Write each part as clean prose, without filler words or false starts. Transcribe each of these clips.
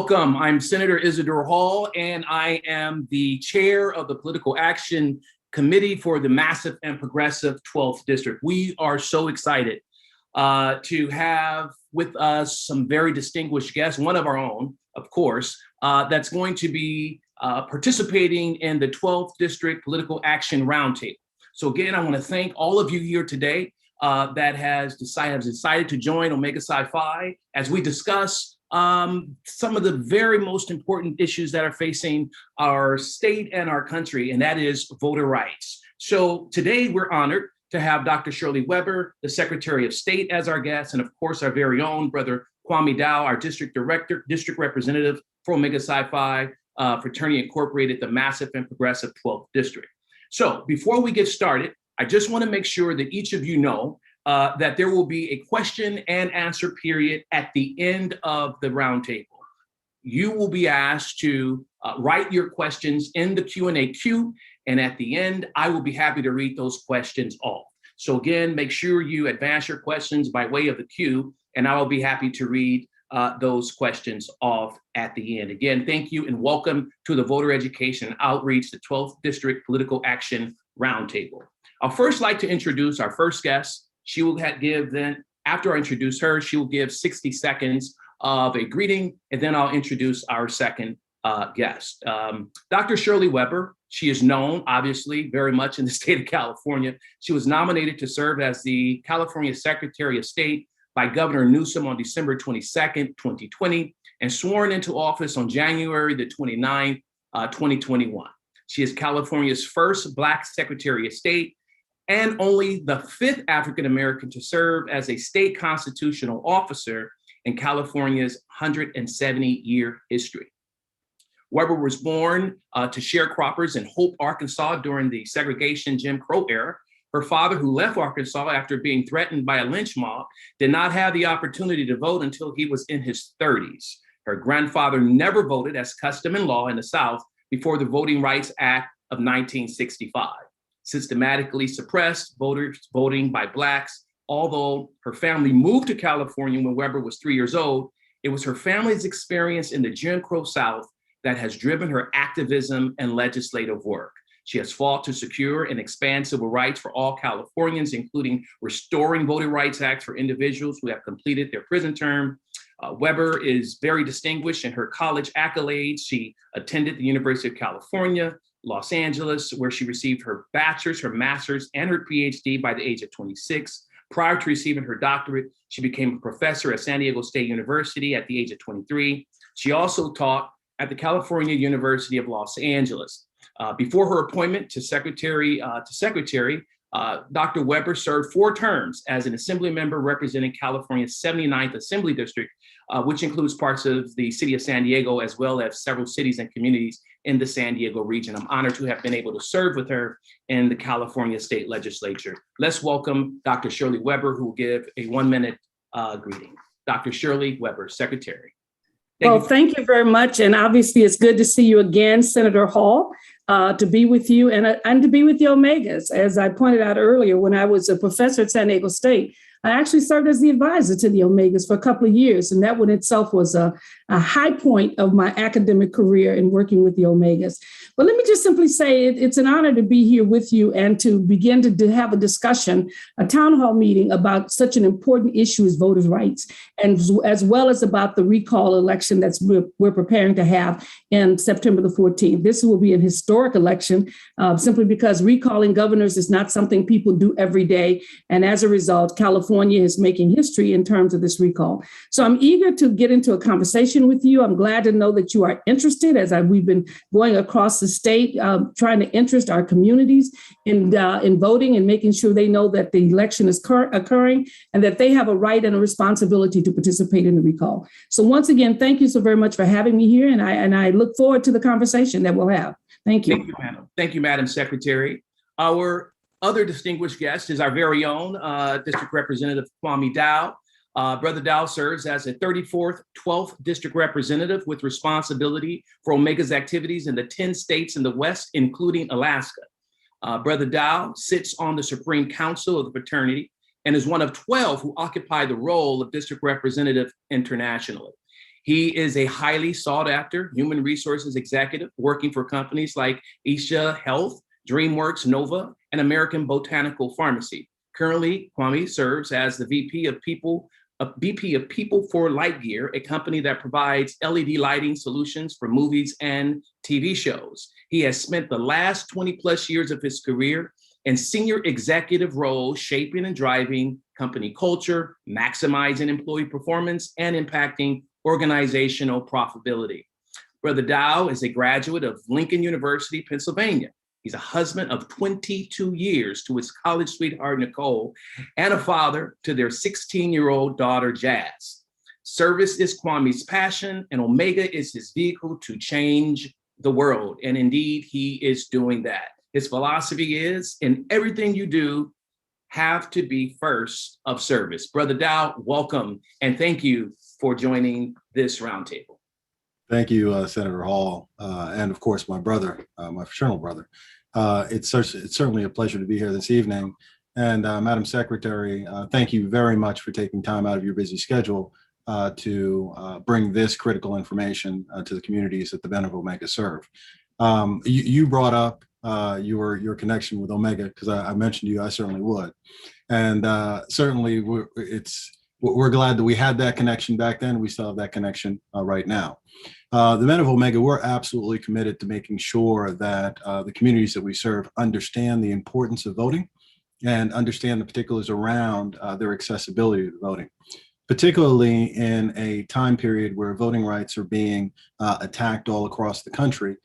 Welcome. I'm Senator Isidore Hall, and I am the chair of the Political Action Committee for the massive and progressive 12th District. We are so excited to have with us some very distinguished guests, one of our own, of course, that's going to be participating in the 12th District Political Action Roundtable. So again, I want to thank all of you here today that has decided to join Omega Psi Phi as we discuss some of the very most important issues that are facing our state and our country, and that is voter rights. So today we're honored to have Dr. Shirley Weber, the Secretary of State, as our guest, and of course our very own brother Kwame, our District Director, District Representative for Omega Psi Phi Fraternity Incorporated, the massive and progressive 12th District. So before we get started, I just want to make sure that each of you know that there will be a question and answer period at the end of the roundtable. You will be asked to write your questions in the Q&A queue, and at the end, I will be happy to read those questions off. So again, make sure you advance your questions by way of the queue, and I will be happy to read those questions off at the end. Again, thank you and welcome to the Voter Education and Outreach, the 12th District Political Action Roundtable. I'll first like to introduce our first guest. She will give then, after I introduce her, she will give 60 seconds of a greeting, and then I'll introduce our second guest. Dr. Shirley Weber, she is known, obviously, very much in the state of California. She was nominated to serve as the California Secretary of State by Governor Newsom on December 22nd, 2020, and sworn into office on January the 29th, 2021. She is California's first Black Secretary of State and only the fifth African-American to serve as a state constitutional officer in California's 170-year history. Weber was born to sharecroppers in Hope, Arkansas during the segregation Jim Crow era. Her father, who left Arkansas after being threatened by a lynch mob, did not have the opportunity to vote until he was in his 30s. Her grandfather never voted, as custom and law in the South, before the Voting Rights Act of 1965. Systematically suppressed voting by Blacks. Although her family moved to California when Weber was 3 years old, it was her family's experience in the Jim Crow South that has driven her activism and legislative work. She has fought to secure and expand civil rights for all Californians, including restoring Voting Rights Act for individuals who have completed their prison term. Weber is very distinguished in her college accolades. She attended the University of California, Los Angeles, where she received her bachelor's, her master's, and her PhD by the age of 26. Prior to receiving her doctorate, she became a professor at San Diego State University at the age of 23. She also taught at the California University of Los Angeles. Before her appointment to secretary, Dr. Weber served 4 terms as an assembly member representing California's 79th Assembly District, which includes parts of the city of San Diego, as well as several cities and communities in the San Diego region. I'm honored to have been able to serve with her in the California State Legislature. Let's welcome Dr. Shirley Weber, who will give a 1-minute greeting. Dr. Shirley Weber, Secretary. Thank you very much. And obviously, it's good to see you again, Senator Hall, to be with you and to be with the Omegas. As I pointed out earlier, when I was a professor at San Diego State, I actually served as the advisor to the Omegas for a couple of years. And that one itself was a high point of my academic career in working with the Omegas. But let me just simply say it's an honor to be here with you and to begin to have a discussion, a town hall meeting about such an important issue as voters' rights, and as well as about the recall election we're preparing to have in September the 14th. This will be an historic election simply because recalling governors is not something people do every day. And as a result, California is making history in terms of this recall. So I'm eager to get into a conversation with you. I'm glad to know that you are interested, as we've been going across the state, trying to interest our communities in voting and making sure they know that the election is occurring and that they have a right and a responsibility to participate in the recall. So once again, thank you so very much for having me here. And I look forward to the conversation that we'll have. Thank you. Thank you, madam. Thank you, Madam Secretary. Our other distinguished guest is our very own District Representative Kwame. Brother Dow serves as a 34th, 12th District Representative with responsibility for Omega's activities in the 10 states in the West, including Alaska. Brother Dow sits on the Supreme Council of the fraternity and is one of 12 who occupy the role of District Representative internationally. He is a highly sought after human resources executive working for companies like Isha Health, DreamWorks, Nova, and American Botanical Pharmacy. Currently, Kwame serves as the VP of People for Lightyear, a company that provides LED lighting solutions for movies and TV shows. He has spent the last 20 plus years of his career in senior executive roles, shaping and driving company culture, maximizing employee performance, and impacting organizational profitability. Brother Dow is a graduate of Lincoln University, Pennsylvania. He's a husband of 22 years to his college sweetheart, Nicole, and a father to their 16-year-old daughter, Jazz. Service is Kwame's passion, and Omega is his vehicle to change the world. And indeed, he is doing that. His philosophy is, in everything you do, have to be first of service. Brother Dow, welcome, and thank you for joining this roundtable. Thank you, Senator Hall, and of course, my brother, my fraternal brother. It's certainly a pleasure to be here this evening. And Madam Secretary, thank you very much for taking time out of your busy schedule to bring this critical information to the communities that the Ben of Omega serve. You brought up your connection with Omega, because I mentioned to you, I certainly would. And certainly we're glad that we had that connection back then. We still have that connection right now. The Men of Omega, we're absolutely committed to making sure that the communities that we serve understand the importance of voting and understand the particulars around their accessibility to voting, particularly in a time period where voting rights are being attacked all across the country.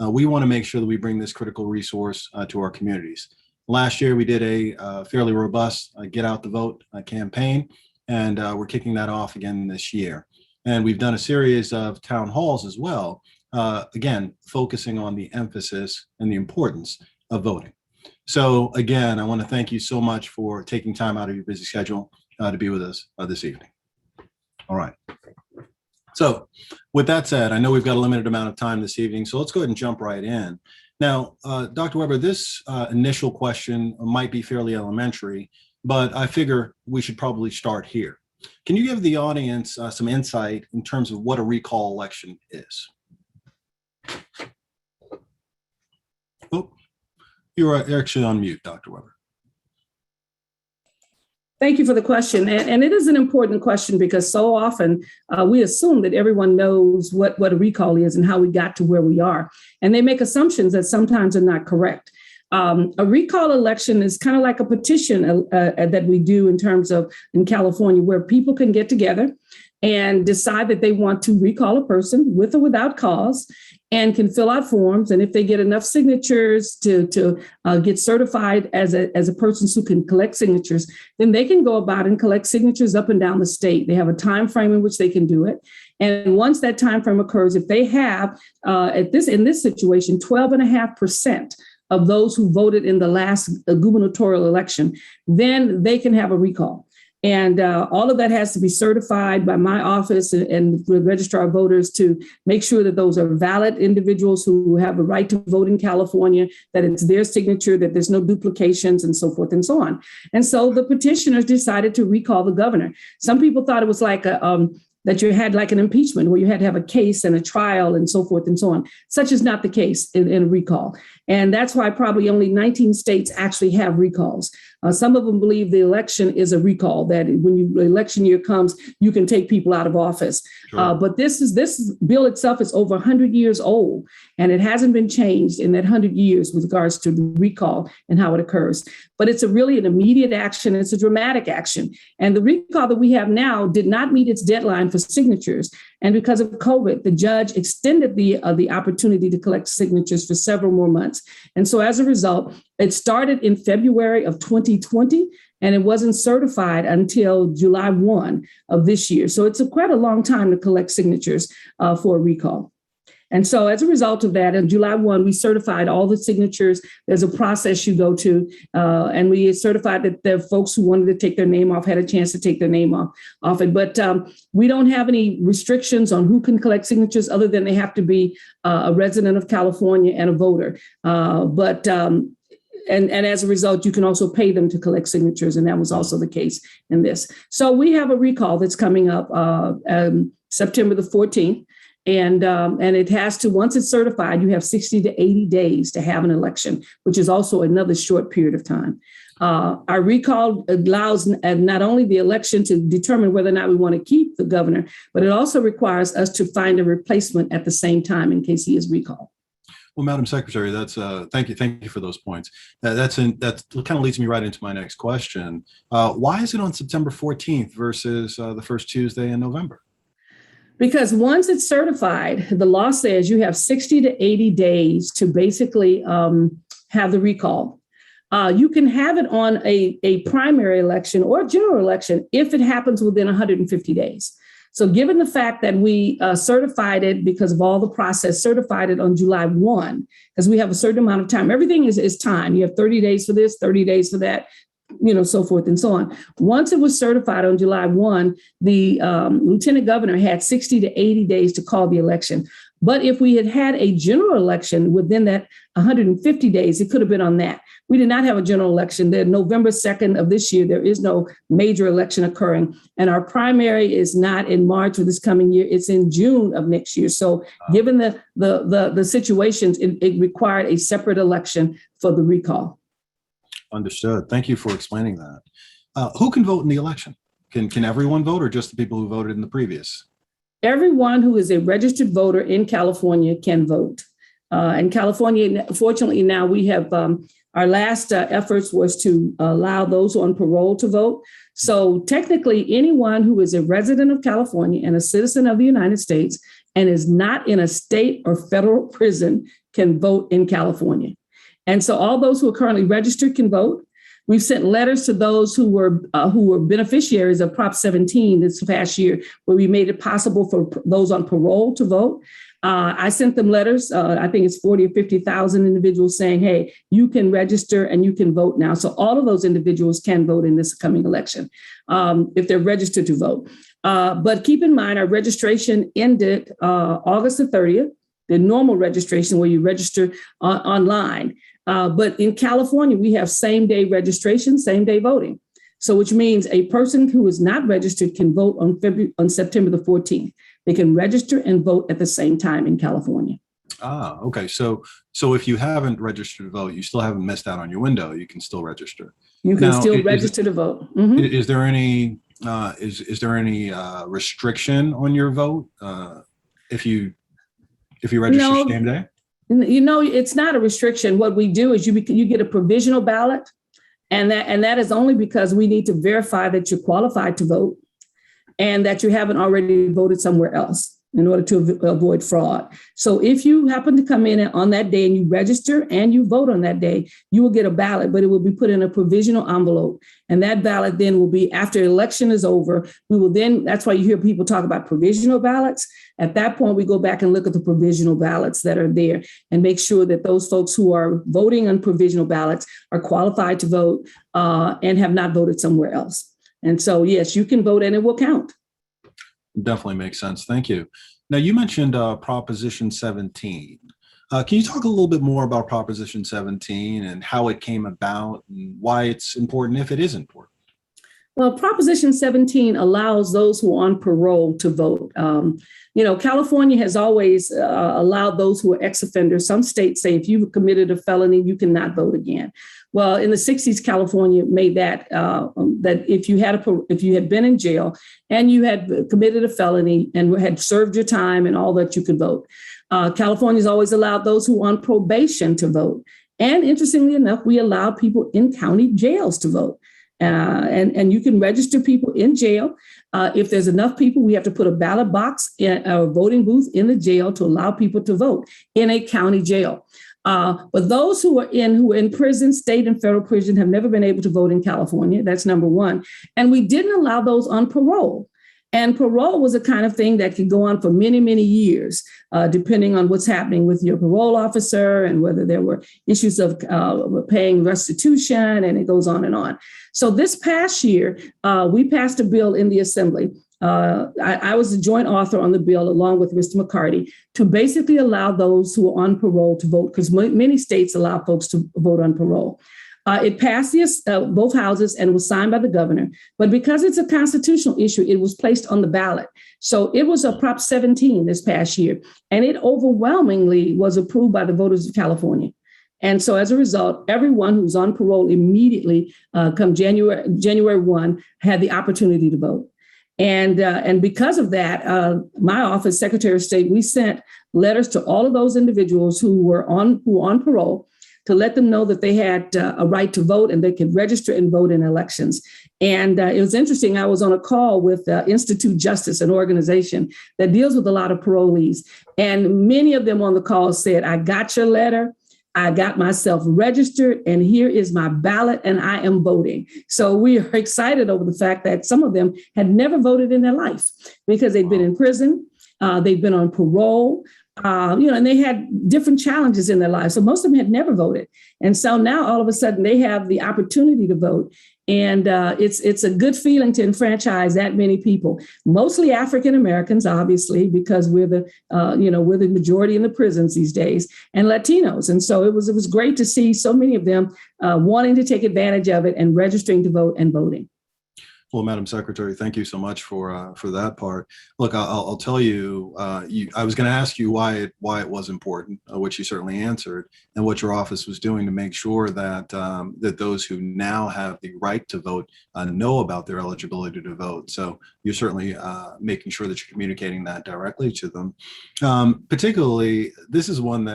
We want to make sure that we bring this critical resource to our communities. Last year, we did a fairly robust Get Out the Vote campaign, and we're kicking that off again this year. And we've done a series of town halls as well, again, focusing on the emphasis and the importance of voting. So again, I want to thank you so much for taking time out of your busy schedule to be with us this evening. All right. So with that said, I know we've got a limited amount of time this evening, so let's go ahead and jump right in. Now, Dr. Weber, this initial question might be fairly elementary, but I figure we should probably start here. Can you give the audience some insight in terms of what a recall election is? Oh, you're actually on mute, Dr. Weber. Thank you for the question. And it is an important question because so often we assume that everyone knows what a recall is and how we got to where we are. And they make assumptions that sometimes are not correct. A recall election is kind of like a petition that we do in California, where people can get together and decide that they want to recall a person with or without cause, and can fill out forms. And if they get enough signatures to get certified as a person who can collect signatures, then they can go about and collect signatures up and down the state. They have a time frame in which they can do it. And once that time frame occurs, if they have in this situation, 12.5% of those who voted in the last gubernatorial election, then they can have a recall. And all of that has to be certified by my office and the registrar of voters to make sure that those are valid individuals who have a right to vote in California, that it's their signature, that there's no duplications, and so forth and so on. And so the petitioners decided to recall the governor. Some people thought it was like that you had like an impeachment where you had to have a case and a trial and so forth and so on. Such is not the case in a recall. And that's why probably only 19 states actually have recalls. Some of them believe the election is a recall, that when the election year comes, you can take people out of office. Sure. But this bill itself is over 100 years old, and it hasn't been changed in that 100 years with regards to the recall and how it occurs. But it's really an immediate action. It's a dramatic action. And the recall that we have now did not meet its deadline for signatures. And because of COVID, the judge extended the opportunity to collect signatures for several more months. And so as a result, it started in February of 2020, and it wasn't certified until July 1 of this year. So it's quite a long time to collect signatures for a recall. And so as a result of that, on July 1, we certified all the signatures. There's a process you go to, and we certified that the folks who wanted to take their name off had a chance to take their name off it. But we don't have any restrictions on who can collect signatures other than they have to be a resident of California and a voter. And as a result, you can also pay them to collect signatures. And that was also the case in this. So we have a recall that's coming up September the 14th. And it has to, once it's certified, you have 60 to 80 days to have an election, which is also another short period of time. Our recall allows not only the election to determine whether or not we want to keep the governor, but it also requires us to find a replacement at the same time in case he is recalled. Well, Madam Secretary, that's thank you for those points. That kind of leads me right into my next question. Why is it on September 14th versus the first Tuesday in November? Because once it's certified, the law says you have 60 to 80 days to basically have the recall. You can have it on a primary election or a general election if it happens within 150 days. So given the fact that we certified it because of all the process, certified it on July 1, because we have a certain amount of time. Everything is time. You have 30 days for this, 30 days for that, so forth and so on. Once it was certified on July 1, the lieutenant governor had 60 to 80 days to call the election. But if we had had a general election within that 150 days, it could have been on that. We did not have a general election. The November 2nd of this year, there is no major election occurring. And our primary is not in March of this coming year. It's in June of next year. So given the situations, it required a separate election for the recall. Understood. Thank you for explaining that. Who can vote in the election? Can everyone vote or just the people who voted in the previous? Everyone who is a registered voter in California can vote. In California, fortunately, now we have our last efforts was to allow those on parole to vote. So technically, anyone who is a resident of California and a citizen of the United States and is not in a state or federal prison can vote in California. And so all those who are currently registered can vote. We've sent letters to those who were beneficiaries of Prop 17 this past year, where we made it possible for those on parole to vote. I sent them letters. I think it's 40 or 50,000 individuals saying, hey, you can register and you can vote now. So all of those individuals can vote in this coming election if they're registered to vote. But keep in mind, our registration ended August the 30th, the normal registration where you register online. But in California, we have same day registration, same day voting. So which means a person who is not registered can vote on September the 14th. They can register and vote at the same time in California. Okay. So if you haven't registered to vote, you still haven't missed out on your window. You can still register. You can still register to vote. Mm-hmm. Is there any restriction on your vote if you register same day? It's not a restriction. What we do is you get a provisional ballot, and that is only because we need to verify that you're qualified to vote and that you haven't already voted somewhere else in order to avoid fraud. So if you happen to come in on that day and you register and you vote on that day, you will get a ballot, but it will be put in a provisional envelope. And that ballot then will be, after election is over, we will then, that's why you hear people talk about provisional ballots. At that point, we go back and look at the provisional ballots that are there and make sure that those folks who are voting on provisional ballots are qualified to vote and have not voted somewhere else. And so, yes, you can vote and it will count. Definitely makes sense. Thank you. Now, you mentioned Proposition 17. Can you talk a little bit more about Proposition 17 and how it came about and why it's important, if it is important? Well, Proposition 17 allows those who are on parole to vote. California has always allowed those who are ex-offenders. Some states say if you've committed a felony, you cannot vote again. Well, in the 60s, California made that if you had been in jail and you had committed a felony and had served your time and all that, you could vote. California's always allowed those who are on probation to vote. And interestingly enough, we allow people in county jails to vote. And you can register people in jail. If there's enough people, we have to put a ballot box in a voting booth in the jail to allow people to vote in a county jail. But those who are in prison, state and federal prison, have never been able to vote in California. That's number one. And we didn't allow those on parole. And parole was a kind of thing that could go on for many, many years, depending on what's happening with your parole officer and whether there were issues of paying restitution, and it goes on and on. So this past year, we passed a bill in the Assembly. I was a joint author on the bill along with Mr. McCarty to basically allow those who are on parole to vote, because many states allow folks to vote on parole. It passed both houses and was signed by the governor. But because it's a constitutional issue, it was placed on the ballot. So it was a Prop 17 this past year, and it overwhelmingly was approved by the voters of California. And so as a result, everyone who's on parole immediately come January 1 had the opportunity to vote. And because of that, my office, Secretary of State, we sent letters to all of those individuals who were on parole to let them know that they had a right to vote and they could register and vote in elections. And it was interesting. I was on a call with Institute Justice, an organization that deals with a lot of parolees. And many of them on the call said, I got your letter. I got myself registered, and here is my ballot, and I am voting. So we are excited over the fact that some of them had never voted in their life because they've been in prison, they've been on parole, and they had different challenges in their lives. So most of them had never voted. And so now all of a sudden they have the opportunity to vote. And it's a good feeling to enfranchise that many people, mostly African Americans, obviously, because we're the majority in the prisons these days, and Latinos. And so it was great to see so many of them wanting to take advantage of it and registering to vote and voting. Well, Madam Secretary, thank you so much for that part. Look, I'll tell you, I was going to ask you why it was important, which you certainly answered, and what your office was doing to make sure that that those who now have the right to vote know about their eligibility to vote. So you're certainly making sure that you're communicating that directly to them. Particularly, this is one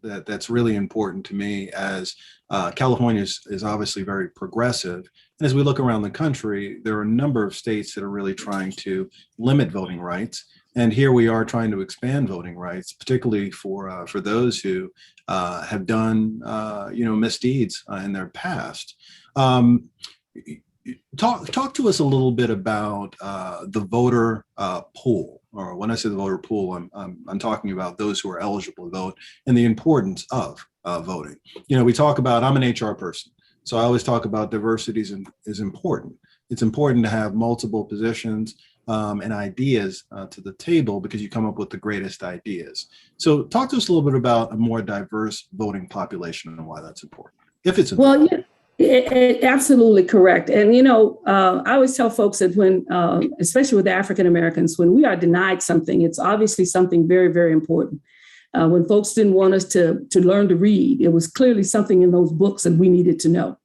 that's really important to me, as California is obviously very progressive. And as we look around the country, there are a number of states that are really trying to limit voting rights. And here we are trying to expand voting rights, particularly for those who have done misdeeds in their past. Talk to us a little bit about the voter pool. Or when I say the voter pool, I'm talking about those who are eligible to vote and the importance of voting. We talk about, I'm an HR person, so I always talk about diversity is important. It's important to have multiple positions and ideas to the table, because you come up with the greatest ideas. So talk to us a little bit about a more diverse voting population and why that's important, if it's important. Well, absolutely correct. And, I always tell folks that when, especially with African Americans, when we are denied something, it's obviously something very, very important. When folks didn't want us to learn to read, it was clearly something in those books that we needed to know.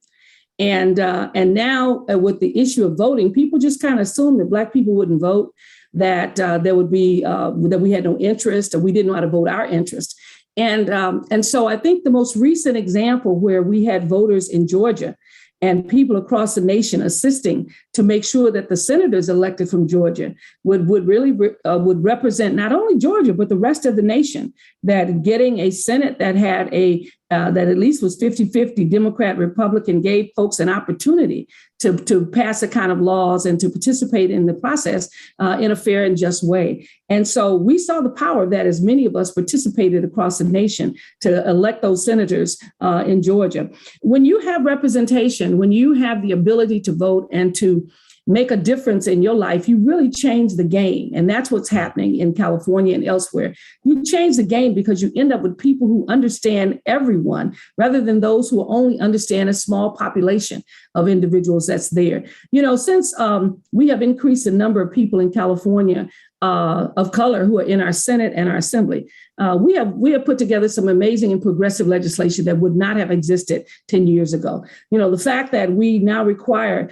And now with the issue of voting, people just kind of assumed that Black people wouldn't vote, that there would be, that we had no interest, or we didn't know how to vote our interest. And so I think the most recent example where we had voters in Georgia and people across the nation assisting to make sure that the senators elected from Georgia would really represent not only Georgia, but the rest of the nation, that getting a Senate that had that at least was 50-50 Democrat, Republican, gave folks an opportunity to pass the kind of laws and to participate in the process in a fair and just way. And so we saw the power of that, as many of us participated across the nation to elect those senators in Georgia. When you have representation, when you have the ability to vote and to make a difference in your life, you really change the game. And that's what's happening in California and elsewhere. You change the game because you end up with people who understand everyone, rather than those who only understand a small population of individuals that's there. Since we have increased the number of people in California of color who are in our Senate and our Assembly, we have put together some amazing and progressive legislation that would not have existed 10 years ago. The fact that we now require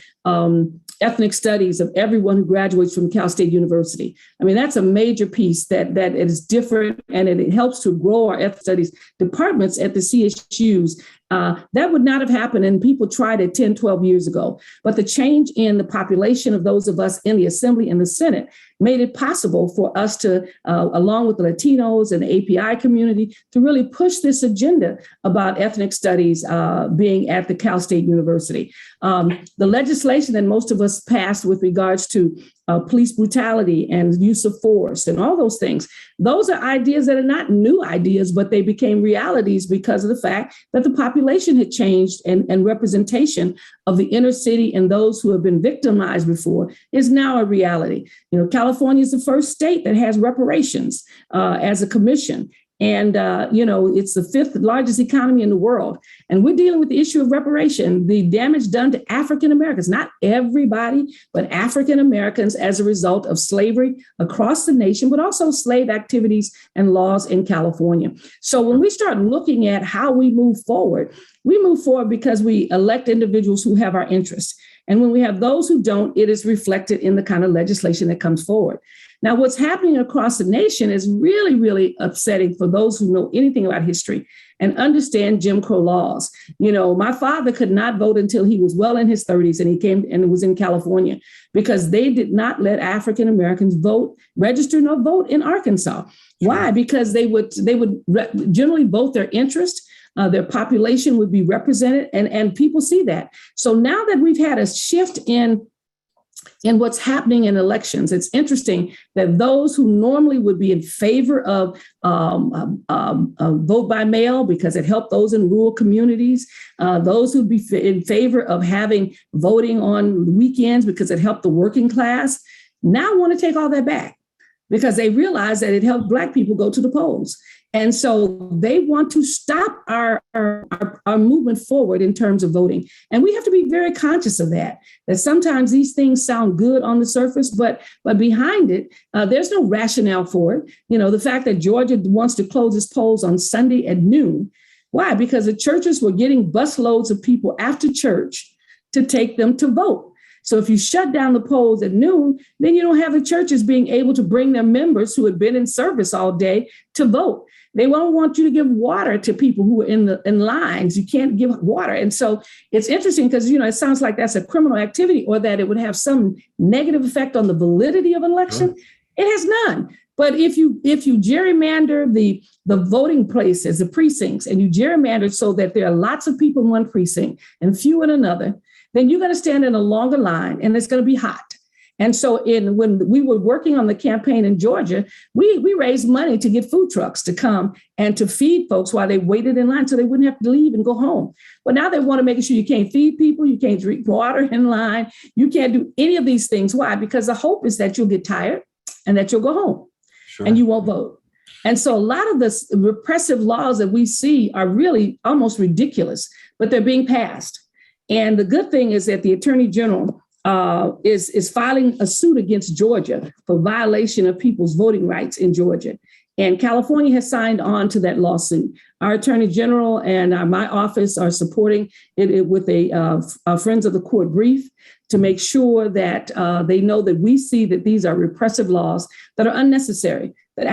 ethnic studies of everyone who graduates from Cal State University. I mean, that's a major piece that is different, and it helps to grow our ethnic studies departments at the CSUs. That would not have happened, and people tried it 10, 12 years ago. But the change in the population of those of us in the Assembly and the Senate made it possible for us to, along with the Latinos and the API community, to really push this agenda about ethnic studies being at the Cal State University. The legislation that most of us passed with regards to police brutality and use of force and all those things, those are ideas that are not new ideas, but they became realities because of the fact that the population had changed, and representation of the inner city and those who have been victimized before is now a reality. California is the first state that has reparations as a commission. And, it's the fifth largest economy in the world. And we're dealing with the issue of reparation, the damage done to African Americans, not everybody, but African Americans as a result of slavery across the nation, but also slave activities and laws in California. So when we start looking at how we move forward because we elect individuals who have our interests. And when we have those who don't, it is reflected in the kind of legislation that comes forward. Now, what's happening across the nation is really, really upsetting for those who know anything about history and understand Jim Crow laws. My father could not vote until he was well in his 30s, and he came and was in California because they did not let African Americans vote, register, nor vote in Arkansas. Why? Because they would generally vote their interest. Their population would be represented, and people see that. So now that we've had a shift in what's happening in elections, it's interesting that those who normally would be in favor of vote by mail because it helped those in rural communities, those who'd be in favor of having voting on weekends because it helped the working class, now want to take all that back because they realize that it helped Black people go to the polls. And so they want to stop our movement forward in terms of voting. And we have to be very conscious of that sometimes these things sound good on the surface, but behind it, there's no rationale for it. The fact that Georgia wants to close its polls on Sunday at noon. Why? Because the churches were getting busloads of people after church to take them to vote. So if you shut down the polls at noon, then you don't have the churches being able to bring their members who had been in service all day to vote. They won't want you to give water to people who are in lines. You can't give water. And so it's interesting because, it sounds like that's a criminal activity or that it would have some negative effect on the validity of an election. Sure. It has none. But if you gerrymander the voting places, the precincts, and you gerrymander so that there are lots of people in one precinct and few in another, then you're going to stand in a longer line and it's going to be hot. And so when we were working on the campaign in Georgia, we raised money to get food trucks to come and to feed folks while they waited in line so they wouldn't have to leave and go home. But now they want to make sure you can't feed people, you can't drink water in line, you can't do any of these things. Why? Because the hope is that you'll get tired and that you'll go home. Sure. And you won't vote. And so a lot of the repressive laws that we see are really almost ridiculous, but they're being passed. And the good thing is that the Attorney General is filing a suit against Georgia for violation of people's voting rights in Georgia. And California has signed on to that lawsuit. Our Attorney General and my office are supporting it with a Friends of the Court brief to make sure that they know that we see that these are repressive laws that are unnecessary, that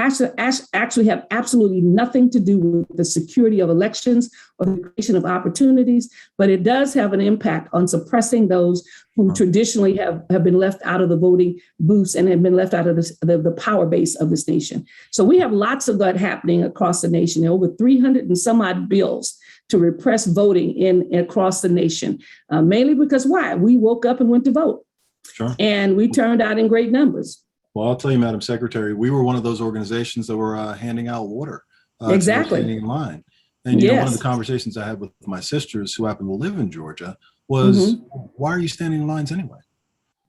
actually have absolutely nothing to do with the security of elections or the creation of opportunities, but it does have an impact on suppressing those who traditionally have been left out of the voting booths and have been left out of the power base of this nation. So we have lots of that happening across the nation. There are over 300 and some odd bills to repress voting across the nation, mainly because why? We woke up and went to vote. Sure. And we turned out in great numbers. Well, I'll tell you, Madam Secretary, we were one of those organizations that were handing out water. Exactly. Standing in line. And one of the conversations I had with my sisters who happen to live in Georgia was, why are you standing in lines anyway?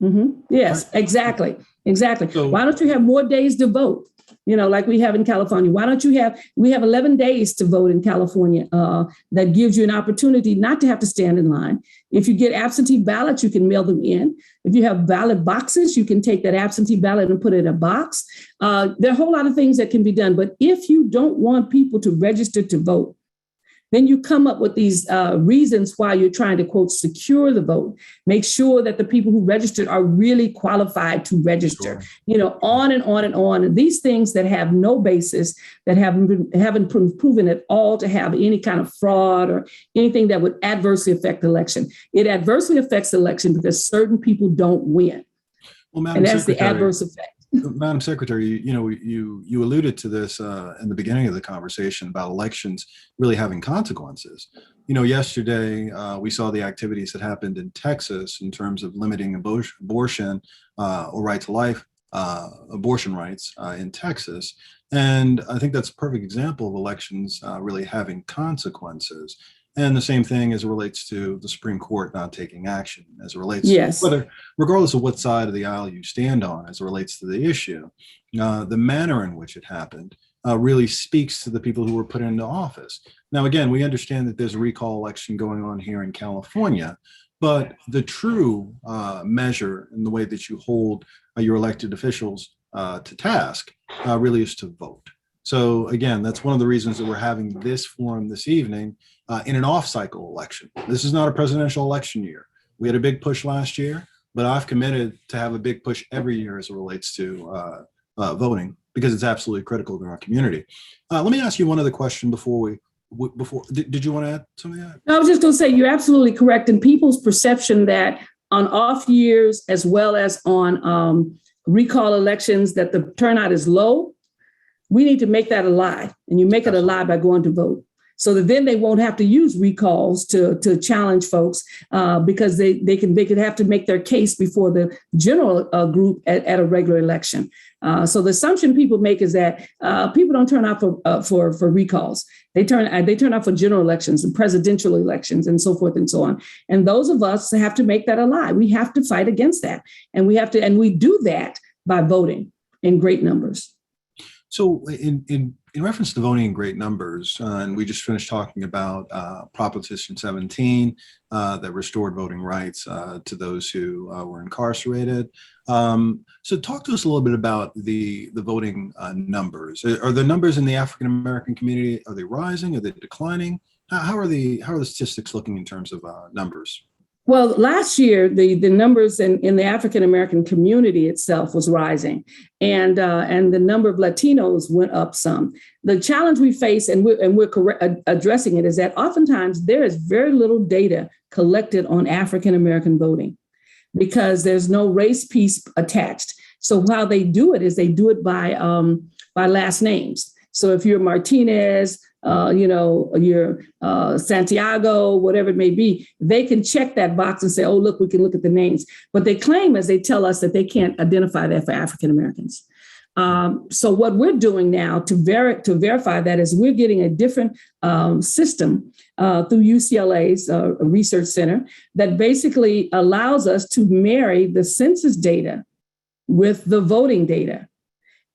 Mm-hmm. Yes, right? Exactly. So, why don't you have more days to vote? Like we have in California. Why don't we have 11 days to vote in California that gives you an opportunity not to have to stand in line. If you get absentee ballots, you can mail them in. If you have ballot boxes, you can take that absentee ballot and put it in a box. There are a whole lot of things that can be done. But if you don't want people to register to vote, then you come up with these reasons why you're trying to, quote, secure the vote, make sure that the people who registered are really qualified to register, on and on and on. And these things that have no basis, that haven't proven at all to have any kind of fraud or anything that would adversely affect the election. It adversely affects the election because certain people don't win. Well, Madam and that's Secretary, the adverse effect. Madam Secretary, you alluded to this in the beginning of the conversation about elections really having consequences. Yesterday we saw the activities that happened in Texas in terms of limiting abortion or right to life, abortion rights in Texas. And I think that's a perfect example of elections really having consequences. And the same thing as it relates to the Supreme Court not taking action, as it relates to regardless of what side of the aisle you stand on, as it relates to the issue, the manner in which it happened really speaks to the people who were put into office. Now, again, we understand that there's a recall election going on here in California, but the true measure in the way that you hold your elected officials to task really is to vote. So again, that's one of the reasons that we're having this forum this evening in an off-cycle election. This is not a presidential election year. We had a big push last year, but I've committed to have a big push every year as it relates to voting, because it's absolutely critical to our community. Let me ask you one other question before did you want to add something to that? No, I was just going to say you're absolutely correct. And people's perception that on off years, as well as on recall elections, that the turnout is low, we need to make that a lie. And you make it a lie by going to vote, so that then they won't have to use recalls to challenge folks because they could have to make their case before the general group at a regular election. So the assumption people make is that people don't turn out for recalls. They turn out for general elections and presidential elections and so forth and so on. And those of us have to make that a lie. We have to fight against that, and we do that by voting in great numbers. So in reference to voting in great numbers, and we just finished talking about Proposition 17 that restored voting rights to those who were incarcerated. So talk to us a little bit about the voting numbers. Are the numbers in the African American community, are they rising? Are they declining? How are the statistics looking in terms of numbers? Well, last year, the numbers in the African American community itself was rising, and the number of Latinos went up some. The challenge we face, and we're addressing it, is that oftentimes there is very little data collected on African American voting because there's no race piece attached. So how they do it is they do it by last names. So if you're Martinez, you're Santiago, whatever it may be, they can check that box and say, oh, look, we can look at the names. But they claim, as they tell us, that they can't identify that for African Americans. So what we're doing now to verify that is we're getting a different system through UCLA's research center that basically allows us to marry the census data with the voting data.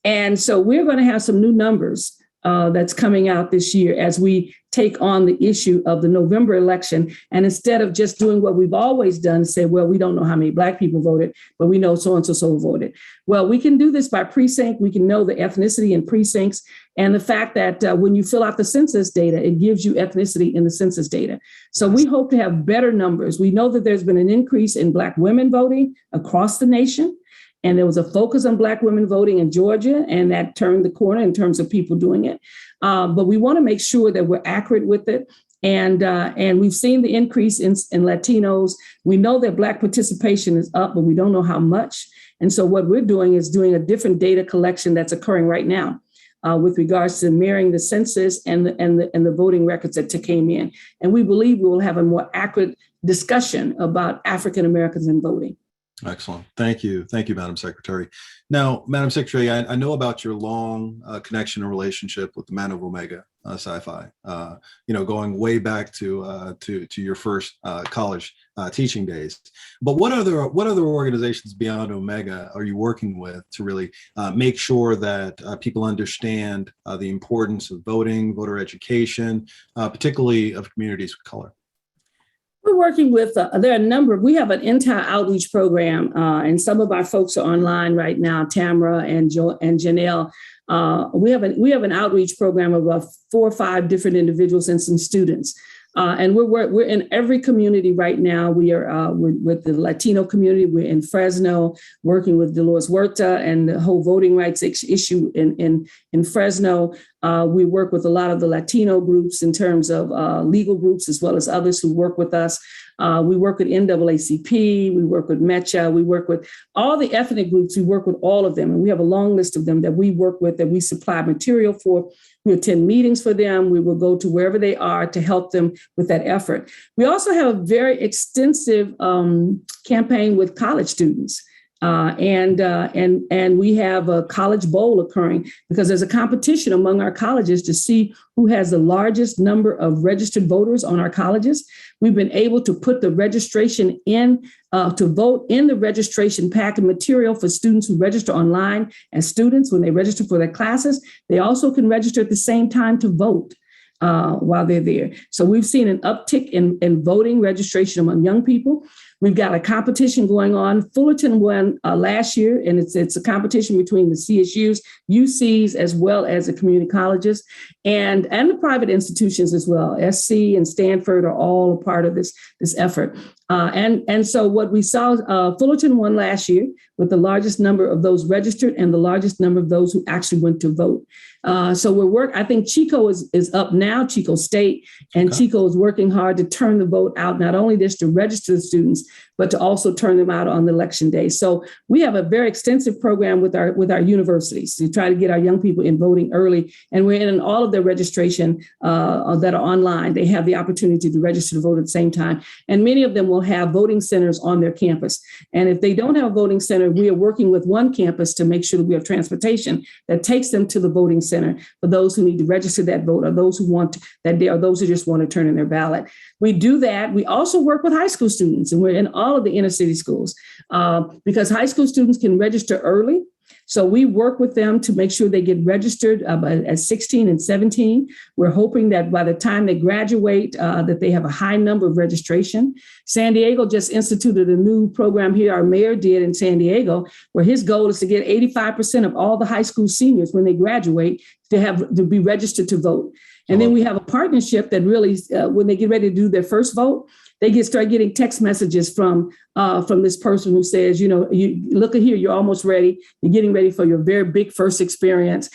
And so we're going to have some new numbers that's coming out this year as we take on the issue of the November election. And instead of just doing what we've always done, say, well, we don't know how many Black people voted, but we know so-and-so voted. Well, we can do this by precinct. We can know the ethnicity in precincts. And the fact that when you fill out the census data, it gives you ethnicity in the census data. So we hope to have better numbers. We know that there's been an increase in Black women voting across the nation. And there was a focus on Black women voting in Georgia, and that turned the corner in terms of people doing it. But we want to make sure that we're accurate with it. And we've seen the increase in Latinos. We know that Black participation is up, but we don't know how much. And so what we're doing is doing a different data collection that's occurring right now with regards to mirroring the census and the voting records that came in. And we believe we will have a more accurate discussion about African Americans in voting. Excellent. Thank you. Thank you, Madam Secretary. Now, Madam Secretary, I know about your long connection and relationship with the Man of Omega Sci-Fi, going way back to your first college teaching days. But what other organizations beyond Omega are you working with to really make sure that people understand the importance of voting, voter education, particularly of communities of color? We're working with, there are a number, we have an entire outreach program, and some of our folks are online right now, Tamara and Janelle. We have an outreach program of about 4 or 5 different individuals and some students. And we're in every community right now. We are with the Latino community. We're in Fresno, working with Dolores Huerta and the whole voting rights issue in Fresno. We work with a lot of the Latino groups in terms of legal groups, as well as others who work with us. We work with NAACP, we work with MECHA, we work with all the ethnic groups. We work with all of them. And we have a long list of them that we work with, that we supply material for. We attend meetings for them. We will go to wherever they are to help them with that effort. We also have a very extensive campaign with college students. And we have a college bowl occurring because there's a competition among our colleges to see who has the largest number of registered voters on our colleges. We've been able to put the registration in to vote in the registration packet material for students who register online as students when they register for their classes. They also can register at the same time to vote while they're there. So we've seen an uptick in voting registration among young people. We've got a competition going on. Fullerton won last year, and it's a competition between the CSUs, UCs, as well as the community colleges, and the private institutions as well. SC and Stanford are all a part of this effort. And so what we saw, Fullerton won last year with the largest number of those registered and the largest number of those who actually went to vote. So I think Chico is up now, Chico State, and okay. Chico is working hard to turn the vote out, not only just to register the students, but to also turn them out on the election day. So we have a very extensive program with our universities to try to get our young people in voting early. And we're in all of their registration that are online. They have the opportunity to register to vote at the same time. And many of them will have voting centers on their campus. And if they don't have a voting center, we are working with one campus to make sure that we have transportation that takes them to the voting center for those who need to register that vote or those who want that day or those who just want to turn in their ballot. We do that. We also work with high school students, and we're in all of the inner city schools because high school students can register early. So we work with them to make sure they get registered at 16 and 17. We're hoping that by the time they graduate, that they have a high number of registration. San Diego just instituted a new program here. Our mayor did in San Diego, where his goal is to get 85% of all the high school seniors when they graduate to be registered to vote. And then we have a partnership that really, when they get ready to do their first vote, they start getting text messages from this person who says, you look at here, you're almost ready. You're getting ready for your very big first experience.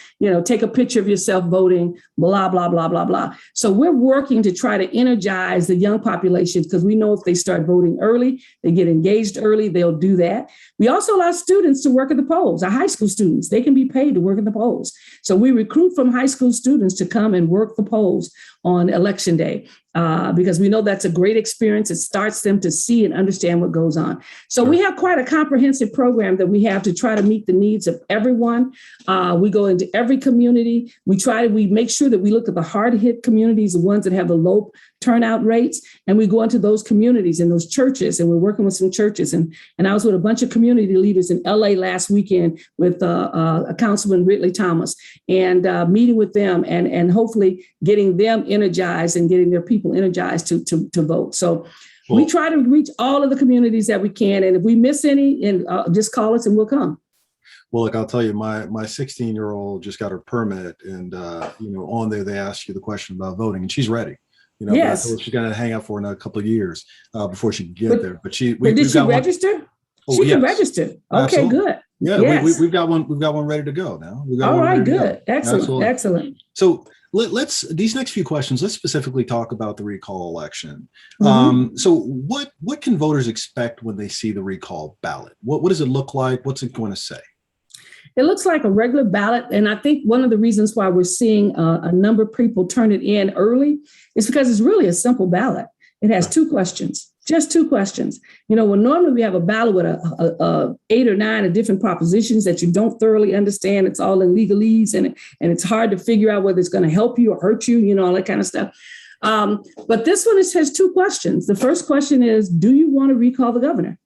Take a picture of yourself voting, blah, blah, blah, blah, blah. So we're working to try to energize the young population because we know if they start voting early, they get engaged early, they'll do that. We also allow students to work at the polls. Our high school students, they can be paid to work at the polls. So we recruit from high school students to come and work the polls on election day because we know that's a great experience. It starts them to see and understand what goes on. So we have quite a comprehensive program that we have to try to meet the needs of everyone. We go into every community. We make sure that we look at the hard hit communities, the ones that have the low turnout rates, and we go into those communities and those churches, and we're working with some churches. And I was with a bunch of community leaders in LA last weekend with a Councilman Ridley Thomas and meeting with them and hopefully getting them energized and getting their people energized to vote. So we try to reach all of the communities that we can. And if we miss any, and just call us and we'll come. Well, look, I'll tell you, my 16-year-old just got her permit, and on there they ask you the question about voting, and she's ready. Yes. She's going to hang out for another couple of years before she can get there. But did she register? She can register. Okay, absolutely. Good. Yeah, yes. we've got one ready to go now. All right, good, excellent. So let's these next few questions. Let's specifically talk about the recall election. Mm-hmm. So what can voters expect when they see the recall ballot? What does it look like? What's it going to say? It looks like a regular ballot. And I think one of the reasons why we're seeing a number of people turn it in early is because it's really a simple ballot. It has two questions, just two questions. When normally we have a ballot with a 8 or 9 of different propositions that you don't thoroughly understand. It's all in legalese and it's hard to figure out whether it's going to help you or hurt you, all that kind of stuff. But this one has two questions. The first question is, do you want to recall the governor?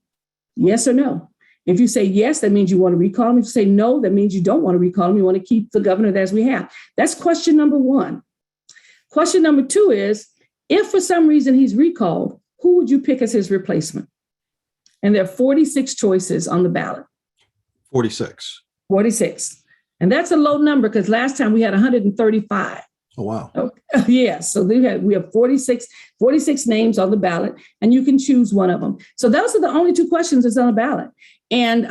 Yes or no? If you say yes, that means you want to recall him. If you say no, that means you don't want to recall him. You want to keep the governor as we have. That's question number one. Question number two is, if for some reason he's recalled, who would you pick as his replacement? And there are 46 choices on the ballot. 46. And that's a low number because last time we had 135. Oh, wow. Okay. Yeah. So we have 46 names on the ballot, and you can choose one of them. So those are the only two questions that's on the ballot. And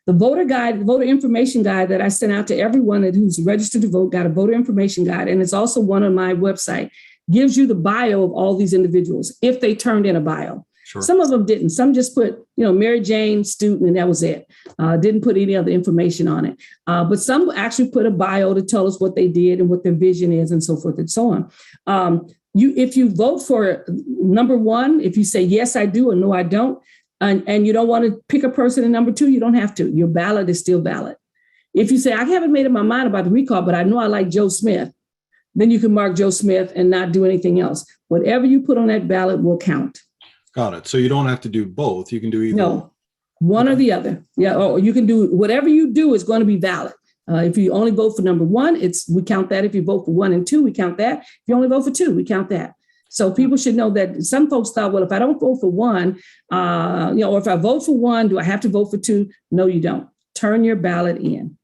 the voter information guide that I sent out to everyone who's registered to vote, got a voter information guide. And it's also one on my website, gives you the bio of all these individuals if they turned in a bio. Sure. Some of them didn't. Some just put, Mary Jane, student, and that was it. Didn't put any other information on it. But some actually put a bio to tell us what they did and what their vision is and so forth and so on. If you vote for number one, if you say, yes, I do, or no, I don't, and you don't want to pick a person in number 2, you don't have to. Your ballot is still valid. If you say, I haven't made up my mind about the recall, but I know I like Joe Smith, then you can mark Joe Smith and not do anything else. Whatever you put on that ballot will count. Got it. So you don't have to do both. You can do either. No, one or the other. Yeah, or you can do whatever you do is going to be valid. If you only vote for number 1, we count that. If you vote for 1 and 2, we count that. If you only vote for 2, we count that. So people should know that some folks thought, well, if I don't vote for 1, or if I vote for 1, do I have to vote for 2? No, you don't. Turn your ballot in.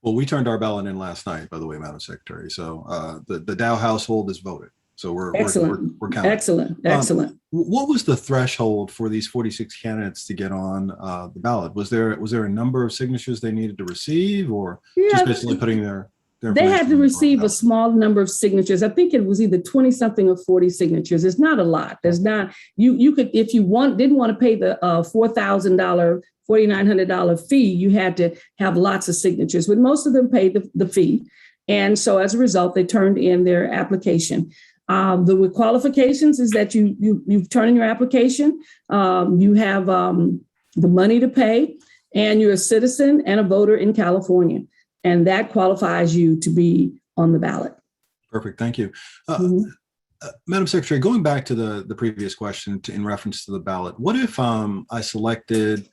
Well, we turned our ballot in last night, by the way, Madam Secretary. So the Dow household has voted. So we're counting. Excellent. What was the threshold for these 46 candidates to get on the ballot? Was there a number of signatures they needed to receive, or just basically putting their they had to receive a small number of signatures. I think it was either 20 something or 40 signatures. It's not a lot. There's not, you could, if you didn't want to pay the $4,000, $4,900 fee, you had to have lots of signatures, but most of them paid the fee. And so as a result, they turned in their application. The qualifications is that you turn in your application, you have the money to pay, and you're a citizen and a voter in California. And that qualifies you to be on the ballot. Perfect. Thank you. Madam Secretary, going back to the previous question in reference to the ballot, what if I selected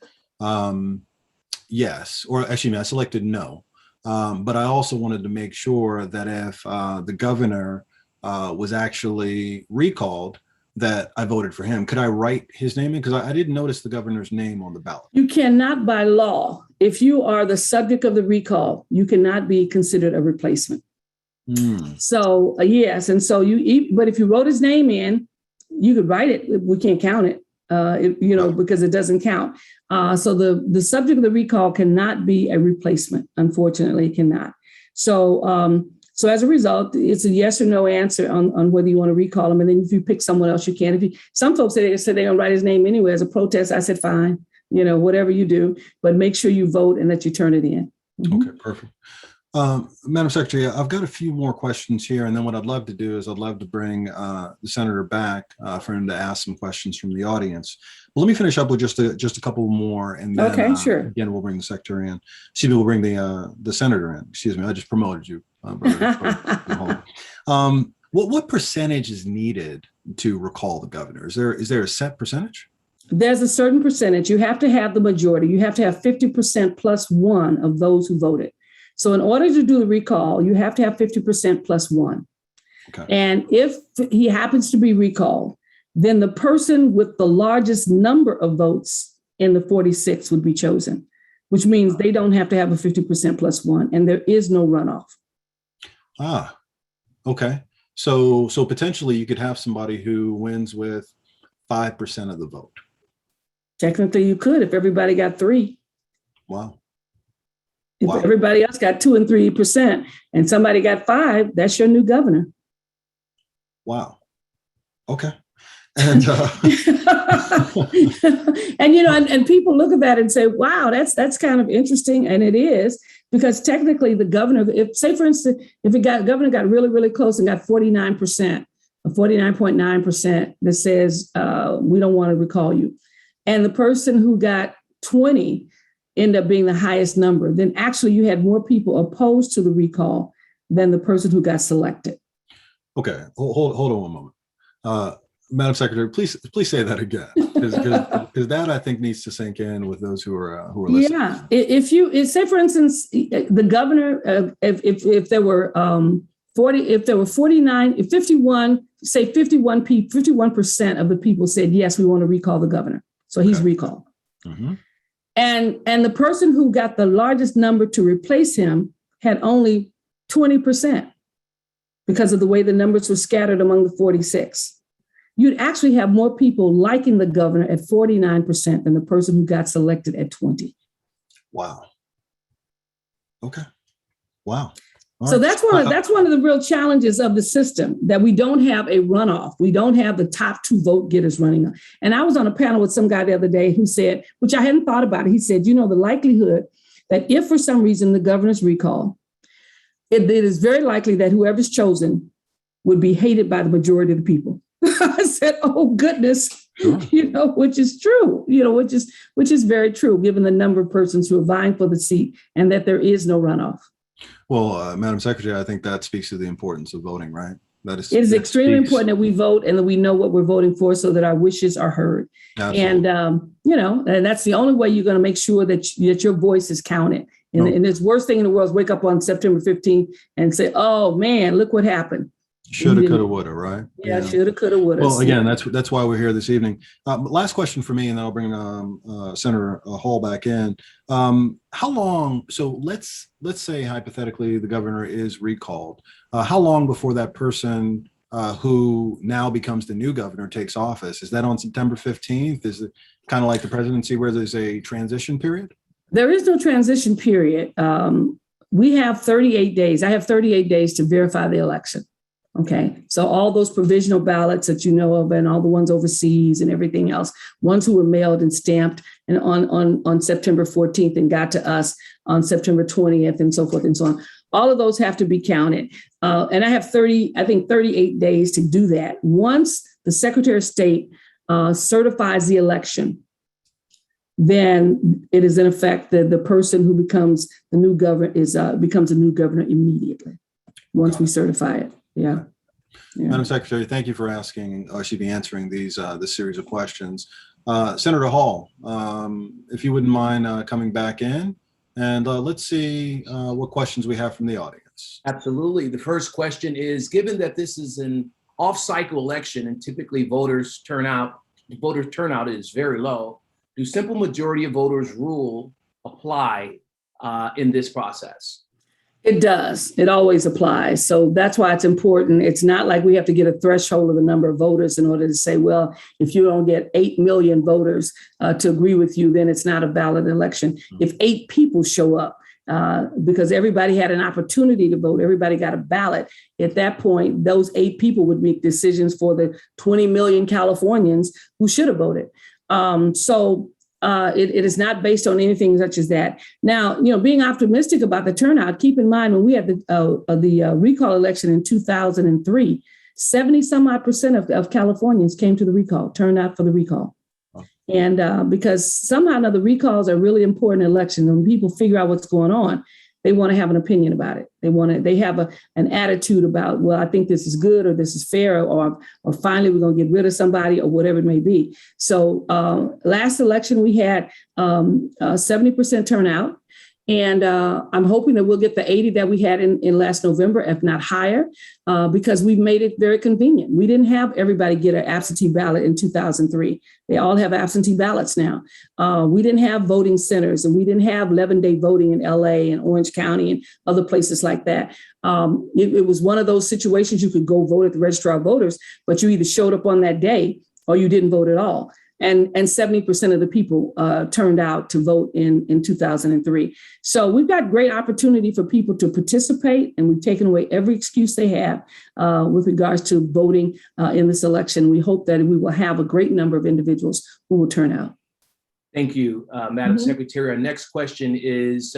yes, or actually I selected no, but I also wanted to make sure that if the governor was actually recalled, that I voted for him. Could I write his name in? Because I didn't notice the governor's name on the ballot. You cannot by law. If you are the subject of the recall, you cannot be considered a replacement. So yes, and so but if you wrote his name in, you could write it. We can't count it, because it doesn't count. So the subject of the recall cannot be a replacement. Unfortunately, it cannot. So as a result, it's a yes or no answer on whether you want to recall him. And then if you pick someone else, you can. Some folks said they're going to write his name anyway as a protest. I said, fine, whatever you do, but make sure you vote and that you turn it in. Okay, perfect. Madam Secretary, I've got a few more questions here. And then what I'd love to do is I'd love to bring the senator back for him to ask some questions from the audience. But let me finish up with just a couple more. And then sure. Again, we'll bring the secretary in. We'll bring the senator in. Excuse me, I just promoted you. What percentage is needed to recall the governor? Is there a set percentage? There's a certain percentage. You have to have the majority. You have to have 50% plus 1 of those who voted. So in order to do the recall, you have to have 50% plus 1. Okay. And if he happens to be recalled, then the person with the largest number of votes in the 46 would be chosen, which means they don't have to have a 50% plus 1, and there is no runoff. Okay. So potentially you could have somebody who wins with 5% of the vote. Technically you could if everybody got 3. Wow. If everybody else got 2 and 3% and somebody got 5, that's your new governor. Wow. Okay. And and people look at that and say, wow, that's kind of interesting. And it is, because technically the governor, for instance, governor got really, really close and got 49%, or 49.9% that says, we don't want to recall you. And the person who got 20 end up being the highest number, then actually you had more people opposed to the recall than the person who got selected. Okay, hold on one moment. Madam Secretary, please say that again, because that I think needs to sink in with those who are listening. Yeah, if say for instance the governor, if there were 49, if 51, say 51% of the people said yes, we want to recall the governor, so he's recalled. Mm-hmm. And the person who got the largest number to replace him had only 20% because of the way the numbers were scattered among the 46. You'd actually have more people liking the governor at 49% than the person who got selected at 20. Wow. Okay. Wow. So that's one of the real challenges of the system, that we don't have a runoff. We don't have the top 2 vote getters running. And I was on a panel with some guy the other day who said, which I hadn't thought about it. He said, the likelihood that if for some reason the governor's recall, it is very likely that whoever's chosen would be hated by the majority of the people. I said, oh, goodness. Sure. Which is true, which is very true, given the number of persons who are vying for the seat and that there is no runoff. Well, Madam Secretary, I think that speaks to the importance of voting, right? It is extremely important that we vote and that we know what we're voting for so that our wishes are heard. Absolutely. And, and that's the only way you're going to make sure that your voice is counted. And this worst thing in the world is wake up on September 15th and say, oh, man, look what happened. Shoulda, coulda, woulda, right? Yeah, shoulda, coulda, woulda. Well, again, that's why we're here this evening. Last question for me, and then I'll bring Senator Hall back in. How long? So let's say hypothetically the governor is recalled. How long before that person who now becomes the new governor takes office? Is that on September 15th? Is it kind of like the presidency where there's a transition period? There is no transition period. We have 38 days. I have 38 days to verify the election. Okay, so all those provisional ballots that you know of and all the ones overseas and everything else, ones who were mailed and stamped and on September 14th and got to us on September 20th and so forth and so on. All of those have to be counted. And I have 38 days to do that. Once the Secretary of State certifies the election, then it is in effect that the person who becomes the new governor becomes a new governor immediately once we certify it. Yeah. Madam Secretary, thank you for answering this series of questions. Senator Hall, if you wouldn't mind coming back in, and let's see what questions we have from the audience. Absolutely. The first question is, given that this is an off-cycle election and typically voter turnout is very low, do simple majority of voters rule apply in this process? It does. It always applies. So that's why it's important. It's not like we have to get a threshold of the number of voters in order to say, well, if you don't get 8 million voters to agree with you, then it's not a valid election. If 8 people show up, because everybody had an opportunity to vote, everybody got a ballot. At that point, those 8 people would make decisions for the 20 million Californians who should have voted. It is not based on anything such as that. Now, being optimistic about the turnout, keep in mind when we had the recall election in 2003, 70 some odd percent of Californians came to the recall, turned out for the recall. And because somehow or another, recalls are really important in elections. And when people figure out what's going on, they want to have an opinion about it. They have an attitude about, well, I think this is good or this is fair or finally we're going to get rid of somebody or whatever it may be. So last election, we had 70% turnout. And I'm hoping that we'll get the 80 that we had in last November, if not higher, because we've made it very convenient. We didn't have everybody get an absentee ballot in 2003. They all have absentee ballots now. We didn't have voting centers and we didn't have 11-day voting in LA and Orange County and other places like that. It was one of those situations you could go vote at the registrar of voters, but you either showed up on that day or you didn't vote at all. And 70% of the people turned out to vote in 2003. So we've got great opportunity for people to participate, and we've taken away every excuse they have with regards to voting in this election. We hope that we will have a great number of individuals who will turn out. Thank you, Madam Secretary. Our next question is,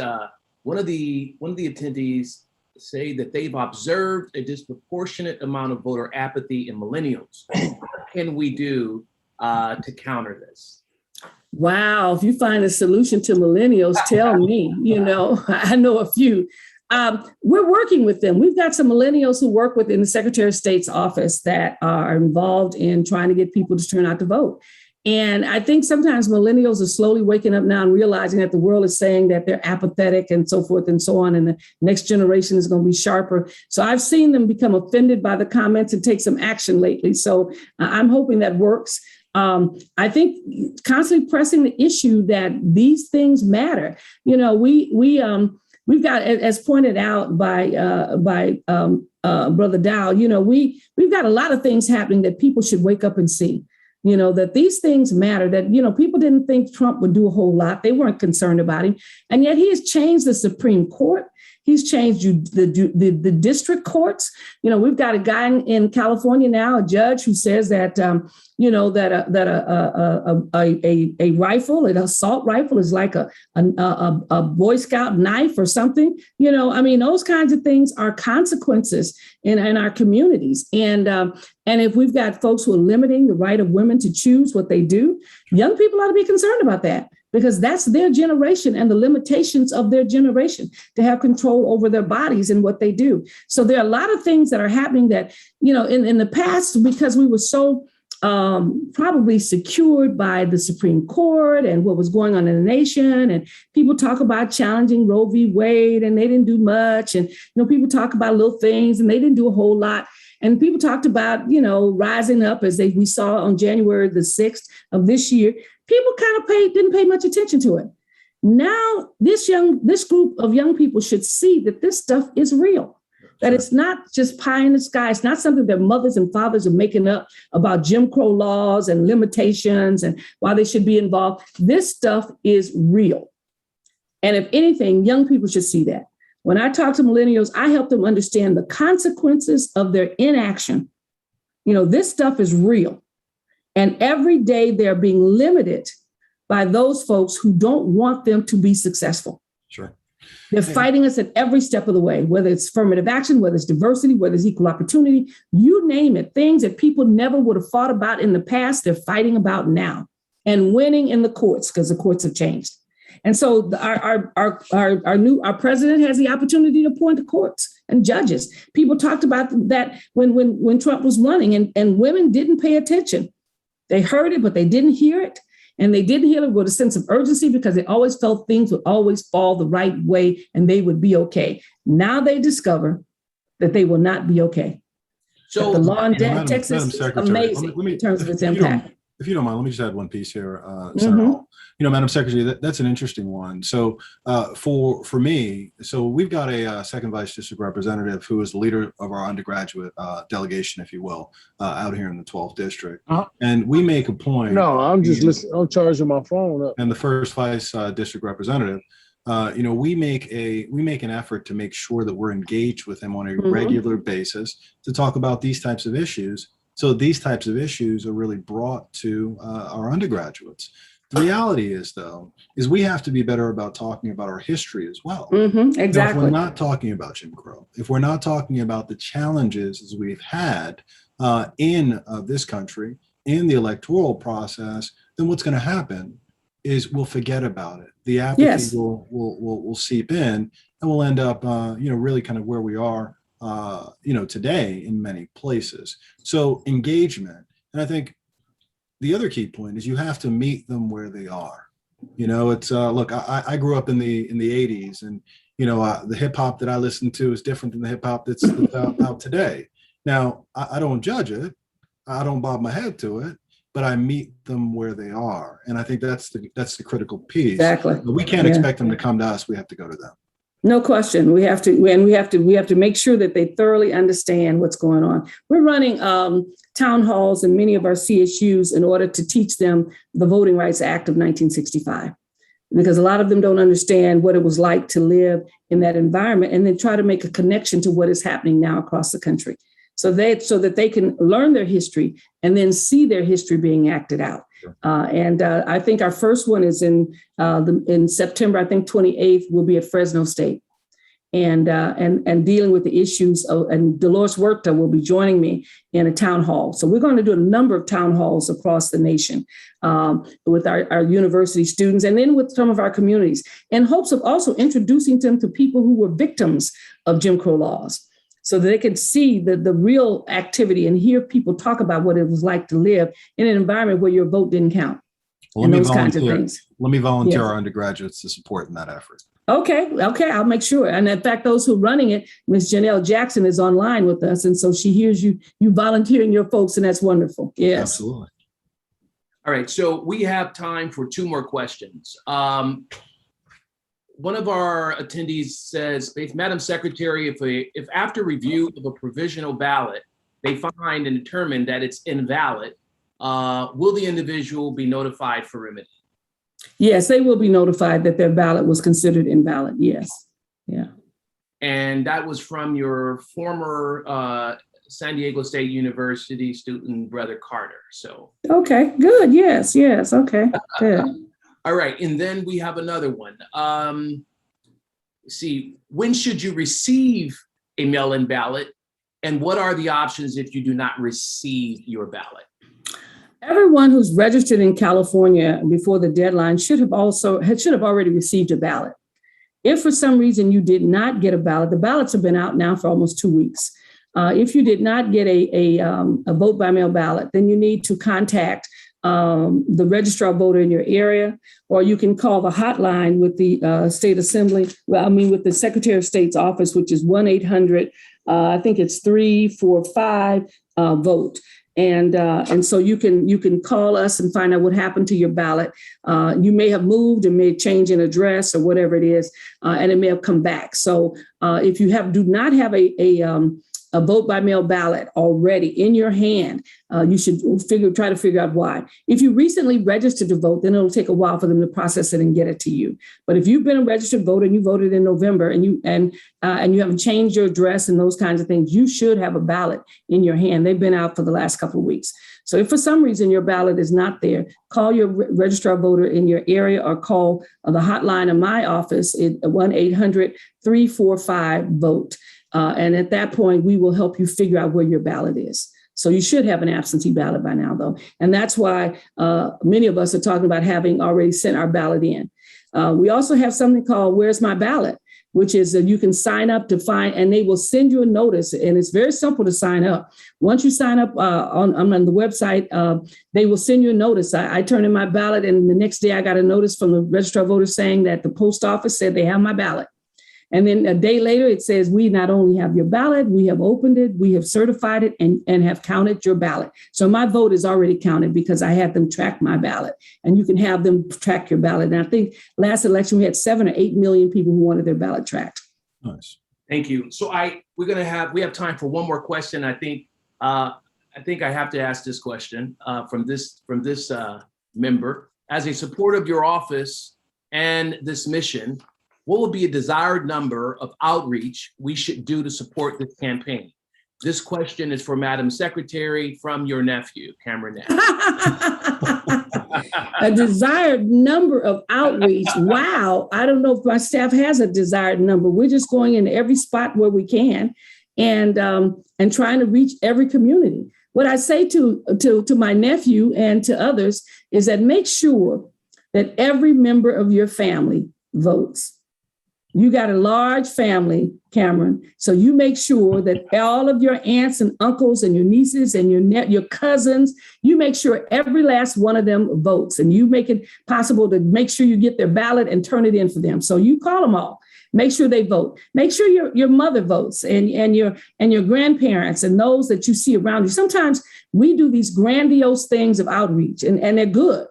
one of the attendees say that they've observed a disproportionate amount of voter apathy in millennials. What can we do to counter this? Wow, if you find a solution to millennials, tell me. I know a few. We're working with them. We've got some millennials who work within the Secretary of State's office that are involved in trying to get people to turn out to vote. And I think sometimes millennials are slowly waking up now and realizing that the world is saying that they're apathetic and so forth and so on. And the next generation is going to be sharper. So I've seen them become offended by the comments and take some action lately. So I'm hoping that works. I think constantly pressing the issue that these things matter. We've got, as pointed out by Brother Dow, we've got a lot of things happening that people should wake up and see. That these things matter, that, people didn't think Trump would do a whole lot. They weren't concerned about him. And yet he has changed the Supreme Court. He's changed the district courts. We've got a guy in California now, a judge who says that a rifle, an assault rifle, is like a Boy Scout knife or something. Those kinds of things are consequences in our communities. And if we've got folks who are limiting the right of women to choose what they do, young people ought to be concerned about that, because that's their generation and the limitations of their generation to have control over their bodies and what they do. So there are a lot of things that are happening that, in the past, because we were so probably secured by the Supreme Court and what was going on in the nation. And people talk about challenging Roe v. Wade, and they didn't do much. And, people talk about little things and they didn't do a whole lot. And people talked about, rising up as we saw on January the 6th of this year. People kind of didn't pay much attention to it. Now, this group of young people should see that this stuff is real, that it's not just pie in the sky. It's not something that mothers and fathers are making up about Jim Crow laws and limitations and why they should be involved. This stuff is real. And if anything, young people should see that. When I talk to millennials, I help them understand the consequences of their inaction. This stuff is real. And every day they're being limited by those folks who don't want them to be successful. Sure. They're fighting us at every step of the way, whether it's affirmative action, whether it's diversity, whether it's equal opportunity, you name it. Things that people never would have fought about in the past, they're fighting about now and winning in the courts because the courts have changed. And so our president has the opportunity to appoint the courts and judges. People talked about that when Trump was running, and women didn't pay attention. They heard it, but they didn't hear it. And they didn't hear it with a sense of urgency because they always felt things would always fall the right way and they would be okay. Now they discover that they will not be okay. So the law in Texas is amazing in terms of its impact. If you don't mind, let me just add one piece here, Senator Hall. Madam Secretary, that's an interesting one. So for me, so we've got a second vice district representative who is the leader of our undergraduate delegation, if you will, out here in the 12th district. And we make a point. No, I'm just listening. I'm charging my phone up. And the first vice district representative, we make an effort to make sure that we're engaged with him on a regular basis to talk about these types of issues. So these types of issues are really brought to our undergraduates. The reality is, though, we have to be better about talking about our history as well. Exactly. If we're not talking about Jim Crow, if we're not talking about the challenges as we've had in this country, in the electoral process, then what's going to happen is we'll forget about it. The apathy will seep in, and we'll end up, really kind of where we are, today in many places. So engagement, and I think the other key point is you have to meet them where they are. It's look, I grew up in the 80s, and the hip hop that I listened to is different than the hip hop that's out today. Now, I don't judge it, I don't bob my head to it, but I meet them where they are, and I think that's the critical piece. Exactly. We can't expect them to come to us; we have to go to them. No question. We have to make sure that they thoroughly understand what's going on. We're running town halls in many of our CSUs in order to teach them the Voting Rights Act of 1965, because a lot of them don't understand what it was like to live in that environment, and then try to make a connection to what is happening now across the country, so that they can learn their history and then see their history being acted out. And I think our first one is in September. I think 28th will be at Fresno State, and dealing with the issues. And Dolores Huerta will be joining me in a town hall. So we're going to do a number of town halls across the nation with our university students, and then with some of our communities, in hopes of also introducing them to people who were victims of Jim Crow laws, so that they can see the real activity and hear people talk about what it was like to live in an environment where your vote didn't count. Well, and those kinds of things. Let me volunteer our undergraduates to support in that effort. Okay, I'll make sure. And in fact, those who are running it, Ms. Janelle Jackson is online with us. And so she hears you volunteering your folks, and that's wonderful. Yes. Absolutely. All right, so we have time for two more questions. One of our attendees says, Madam Secretary, if after review of a provisional ballot, they find and determine that it's invalid, will the individual be notified for remedy? Yes, they will be notified that their ballot was considered invalid. Yes. Yeah. And that was from your former San Diego State University student, Brother Carter. So. Okay, good. Yes, yes. Okay, good. All right. And then we have another one. See, when should you receive a mail-in ballot? And what are the options if you do not receive your ballot? Everyone who's registered in California before the deadline should have already received a ballot. If for some reason you did not get a ballot, the ballots have been out now for almost 2 weeks. If you did not get a vote by mail ballot, then you need to contact the registrar voter in your area, or you can call the hotline with the state assembly. With the Secretary of State's office, which is 1-800, I think it's 345 vote. And so you can call us and find out what happened to your ballot. You may have moved and may change an address or whatever it is, and it may have come back. So if you do not have a vote by mail ballot already in your hand, you should try to figure out why. If you recently registered to vote, then it'll take a while for them to process it and get it to you. But if you've been a registered voter and you voted in November and you haven't changed your address and those kinds of things, you should have a ballot in your hand. They've been out for the last couple of weeks. So if for some reason your ballot is not there, call your registrar voter in your area or call the hotline in my office at 1-800-345-VOTE. And at that point, we will help you figure out where your ballot is. So you should have an absentee ballot by now, though. And that's why many of us are talking about having already sent our ballot in. We also have something called Where's My Ballot, which is that you can sign up to find, and they will send you a notice. And it's very simple to sign up. Once you sign up on the website, they will send you a notice. I turned in my ballot, and the next day I got a notice from the registrar of voters saying that the post office said they have my ballot. And then a day later, it says, we not only have your ballot, we have opened it, we have certified it, and have counted your ballot. So my vote is already counted because I had them track my ballot, and you can have them track your ballot. And I think last election, we had 7 or 8 million people who wanted their ballot tracked. Nice. Thank you. So we have time for one more question. I think I have to ask this question from this member. As a supporter of your office and this mission, what would be a desired number of outreach we should do to support this campaign? This question is for Madam Secretary from your nephew, Cameron Nash. A desired number of outreach. Wow. I don't know if my staff has a desired number. We're just going in every spot where we can and trying to reach every community. What I say to my nephew and to others is that make sure that every member of your family votes. You got a large family, Cameron, so you make sure that all of your aunts and uncles and your nieces and your cousins, you make sure every last one of them votes, and you make it possible to make sure you get their ballot and turn it in for them. So you call them all. Make sure they vote. Make sure your mother votes and your grandparents and those that you see around you. Sometimes we do these grandiose things of outreach, and they're good.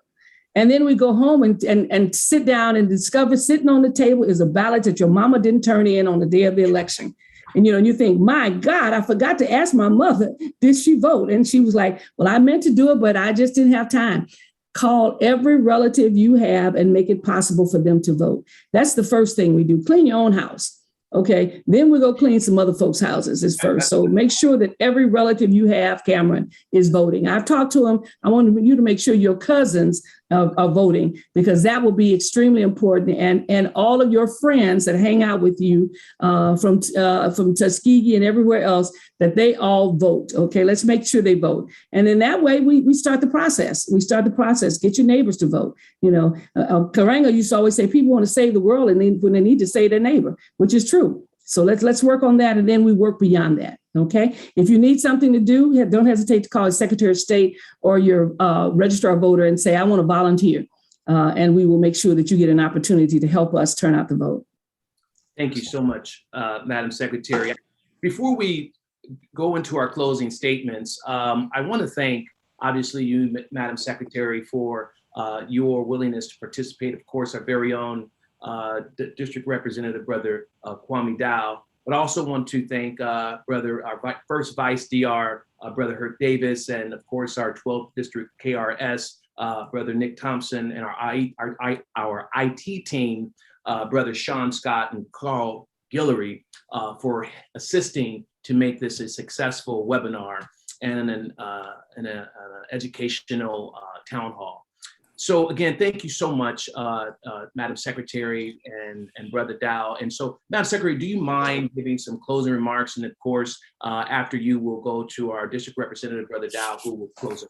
And then we go home and sit down and discover sitting on the table is a ballot that your mama didn't turn in on the day of the election. And, you think, my God, I forgot to ask my mother, did she vote? And she was like, well, I meant to do it, but I just didn't have time. Call every relative you have and make it possible for them to vote. That's the first thing we do. Clean your own house. Okay, then we go clean some other folks' houses is first. So make sure that every relative you have, Cameron, is voting. I've talked to them. I want you to make sure your cousins are voting, because that will be extremely important. And all of your friends that hang out with you from Tuskegee and everywhere else, that they all vote. Okay, let's make sure they vote. And then that way we start the process. Get your neighbors to vote. Karanga used to always say people want to save the world, and then when they need to save their neighbor, which is true. So let's work on that, and then we work beyond that. Okay. If you need something to do, don't hesitate to call a Secretary of State or your registrar voter and say, I want to volunteer. And we will make sure that you get an opportunity to help us turn out the vote. Thank you so much, Madam Secretary. Before we go into our closing statements, I want to thank, obviously, you, Madam Secretary, for your willingness to participate. Of course, our very own District Representative, Brother Kwame Dow. But I also want to thank our first Vice DR, Brother Herc Davis, and of course our 12th District KRS, Brother Nick Thompson, and our IT team, Brother Sean Scott and Carl Guillory for assisting to make this a successful webinar and an educational town hall. So again, thank you so much, Madam Secretary and Brother Dow. And so, Madam Secretary, do you mind giving some closing remarks? And of course, after you, we'll go to our District Representative, Brother Dow, who will close it.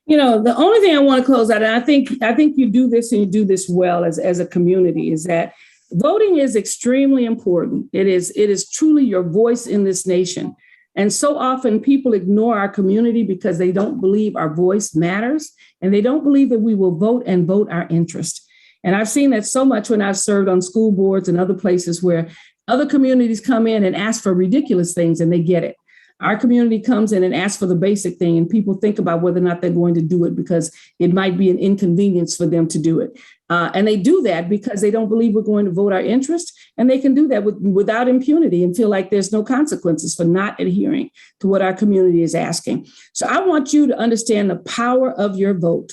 You know, the only thing I want to close out, and I think you do this and you do this well as a community, is that voting is extremely important. It is truly your voice in this nation. And so often people ignore our community because they don't believe our voice matters, and they don't believe that we will vote and vote our interest. And I've seen that so much when I've served on school boards and other places where other communities come in and ask for ridiculous things and they get it. Our community comes in and asks for the basic thing, and people think about whether or not they're going to do it because it might be an inconvenience for them to do it. And they do that because they don't believe we're going to vote our interest, and they can do that without impunity and feel like there's no consequences for not adhering to what our community is asking. So I want you to understand the power of your vote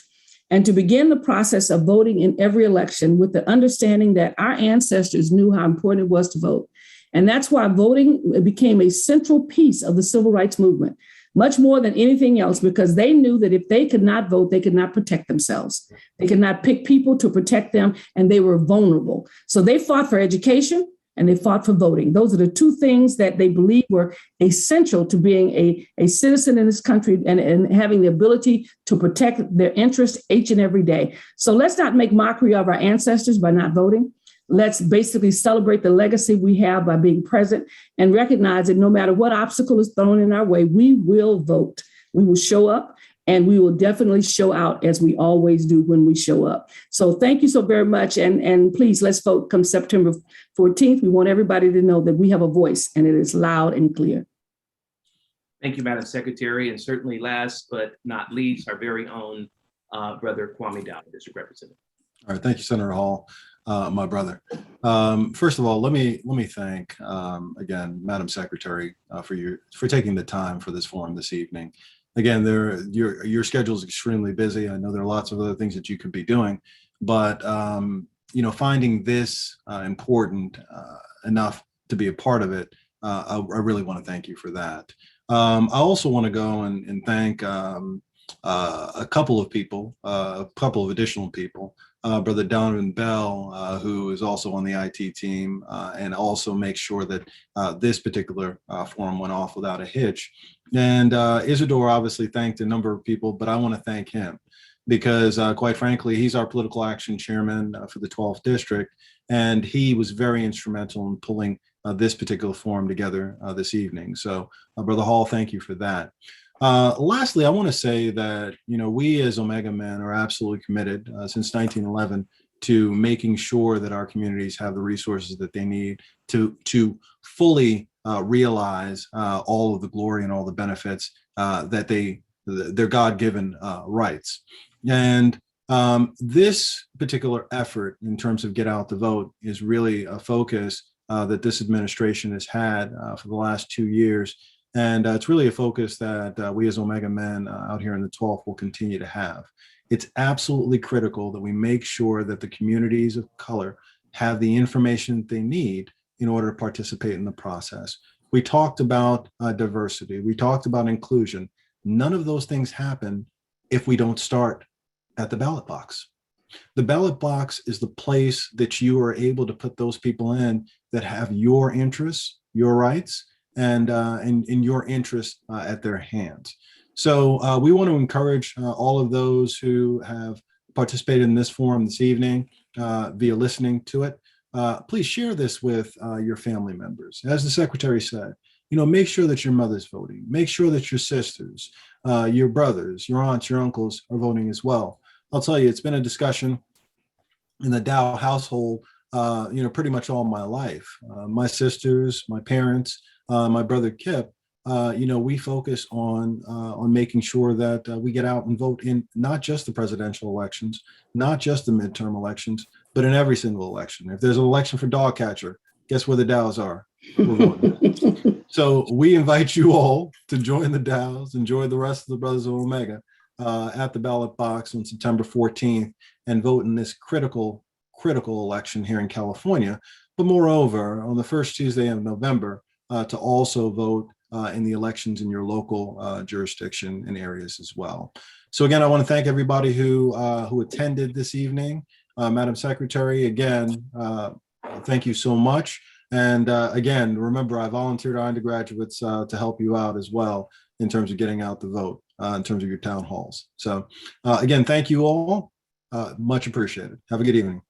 and to begin the process of voting in every election with the understanding that our ancestors knew how important it was to vote. And that's why voting became a central piece of the civil rights movement, much more than anything else, because they knew that if they could not vote, they could not protect themselves. They could not pick people to protect them, and they were vulnerable. So they fought for education and they fought for voting. Those are the two things that they believed were essential to being a citizen in this country and having the ability to protect their interests each and every day. So let's not make mockery of our ancestors by not voting. Let's basically celebrate the legacy we have by being present and recognize that no matter what obstacle is thrown in our way, we will vote. We will show up, and we will definitely show out as we always do when we show up. So thank you so very much. And please, let's vote come September 14th. We want everybody to know that we have a voice and it is loud and clear. Thank you, Madam Secretary. And certainly last but not least, our very own Brother Kwame Dow, District Representative. All right, thank you, Senator Hall, my brother. First of all, let me thank again, Madam Secretary, for taking the time for this forum this evening. Again, your schedule is extremely busy. I know there are lots of other things that you could be doing, but finding this important enough to be a part of it, I really want to thank you for that. I also want to go and thank a couple of people, a couple of additional people. Brother Donovan Bell, who is also on the IT team, and also make sure that this particular forum went off without a hitch. And Isidore obviously thanked a number of people, but I want to thank him because quite frankly, he's our political action chairman for the 12th district. And he was very instrumental in pulling this particular forum together this evening. So Brother Hall, thank you for that. Lastly, I want to say that, we as Omega Men are absolutely committed since 1911 to making sure that our communities have the resources that they need to fully realize all of the glory and all the benefits that their God-given rights. And this particular effort in terms of get out the vote is really a focus that this administration has had for the last 2 years. And it's really a focus that we as Omega Men out here in the 12th will continue to have. It's absolutely critical that we make sure that the communities of color have the information they need in order to participate in the process. We talked about diversity. We talked about inclusion. None of those things happen if we don't start at the ballot box. The ballot box is the place that you are able to put those people in that have your interests, your rights, and in your interest at their hands. So we want to encourage all of those who have participated in this forum this evening via listening to it. Please share this with your family members. As the Secretary said, make sure that your mother's voting. Make sure that your sisters, your brothers, your aunts, your uncles are voting as well. I'll tell you, it's been a discussion in the Dow household, pretty much all my life. My sisters, my parents, my brother Kip, we focus on making sure that we get out and vote in not just the presidential elections, not just the midterm elections, but in every single election. If there's an election for dog catcher, guess where the Dows are? We're voting. So we invite you all to join the Dows, enjoy the rest of the Brothers of Omega at the ballot box on September 14th and vote in this critical election here in California, but moreover, on the first Tuesday of November, to also vote in the elections in your local jurisdiction and areas as well. So again, I want to thank everybody who attended this evening. Madam Secretary, again, thank you so much. And again, remember, I volunteered our undergraduates to help you out as well in terms of getting out the vote, in terms of your town halls. So again, thank you all. Much appreciated. Have a good evening.